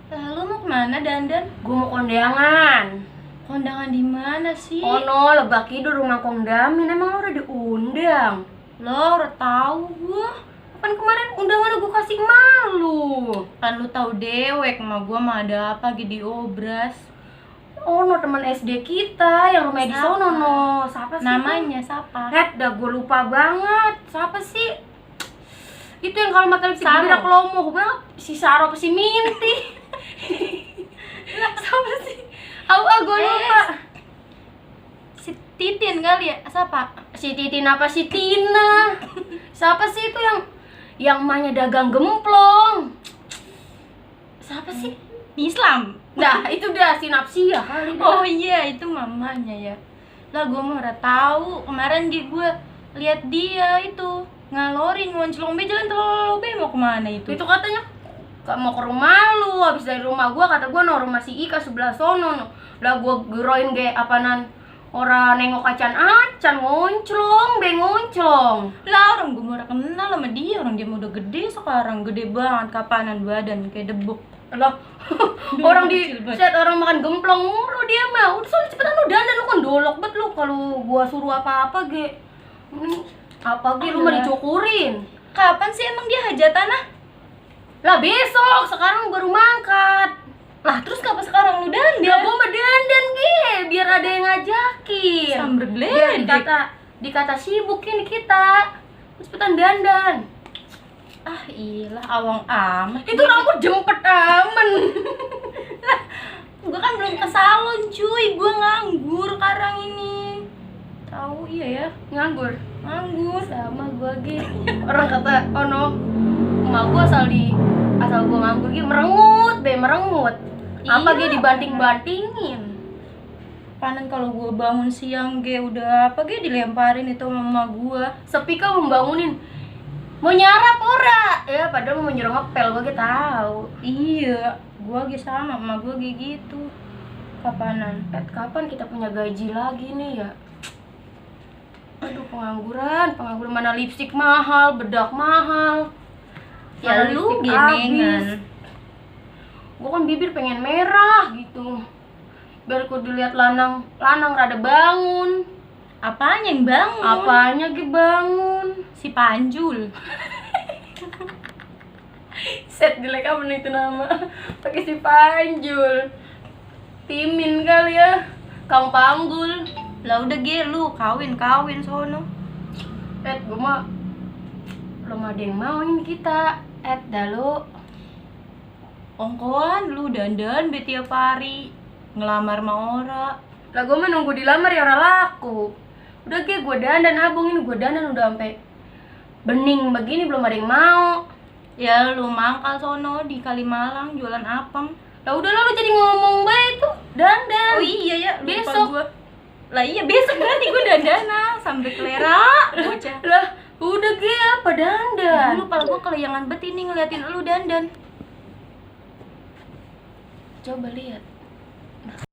Lalu mau kemana dandan? Gue mau kondangan. Kondangan di mana sih? Oh no, Lebak Kidul rumah Kongdamin. Emang lo udah diundang? Lo udah tahu gua. Kan kemarin undangan gue kasih malu. Kan lu tahu dewek sama gua mah ada apa di obras. Oh no, teman SD kita yang rumah di Siapa? sono no. Siapa sih? Namanya siapa? Dah gue lupa banget. Siapa sih? Itu yang kalau mata lipstick Saro. beda kelomo. Gue si Saro apa si Minti? Siapa sih? Gue lupa. Si Titin kali ya? Siapa? Si Titin apa si Tina? Siapa sih itu yang emaknya dagang gemplong? Siapa sih? Islam. Nah, itu dah si Napsia kali dah. Oh iya, itu mamanya ya. Lah gua mah udah tahu. Kemarin gua lihat dia itu ngalorin ngonclong be jalan tol be mau kemana itu? Itu katanya gak mau ke rumah lu, habis dari rumah gua kata gua no rumah si Ika sebelah sono no. Lah gua geroin ge apanan orang nengok acan-acan ngonclong, be ngonclong. Lah orang gua mau kenal sama dia, orang dia mau udah gede sekarang, gede banget kapanan badan kayak debuk. Lah, orang di Kecil banget. set orang makan gemplong mulu dia mah. Udah soalnya cepetan lu dandan, lu kan dolok bet lu kalau gua suruh apa-apa ge. Apa ge lu mah dicukurin. Kapan sih emang dia hajatanah? Lah besok, sekarang baru mangkat. Lah terus kenapa sekarang lu dandan? Ya gua mah dandan ge, biar ada yang ngajakin. Samber Biar geledek. dikata sibuk ini kita. Terus cepetan dandan. Ah iyalah awang amat. Itu rambut jempet aman. Gua kan belum ke salon cuy, gua nganggur sekarang ini. Tahu iya ya, Nganggur. nganggur. Sama gua ge. Orang kata, "Oh no, emak gua asal gua nganggur ge merengut. Apa Iya. ge dibanting-bantingin." Panen kalau gua bangun siang ge udah apa ge dilemparin itu sama mama gua. Sepi kau membangunin. Mau nyarap ora? Ya padahal mau nyuruh ngepel gua ge tahu. Iya, gua ge sama mama gua ge gitu. Kapanan? Kapan kita punya gaji lagi nih ya? Aduh, pengangguran mana lipstik mahal, bedak mahal. Ya Mana lu lipstik gemengan. habis. Gua kan bibir pengen merah gitu. Biar ku dilihat lanang rada bangun. Apanya yang bangun? Apanya ge bangun? Si Panjul. Set dilekaman itu nama. Pakai si Panjul. Timin kali ya. Kang Panggul. Lah udah ge lu kawin sono. Gua mah belum ada yang mau ini kita. Dah lu. Ongkoan lu dandan be tiap hari ngelamar sama ora. Lah gua mah nunggu dilamar ya orang laku. Udah ge gua dandan abung ini gua dandan udah sampai bening begini belum ada yang mau. Ya lu mangkal sono di Kalimalang jualan apem. Lah udah lah lu jadi ngomong bae tuh dandan. Oh iya ya, lupa Besok. gua. Lah iya besok berarti gua dandana sampai kelera bocah. Lah udah ge apa dandan? Dulu pala gua kelayangan bet ini ngeliatin lu dandan. Coba lihat.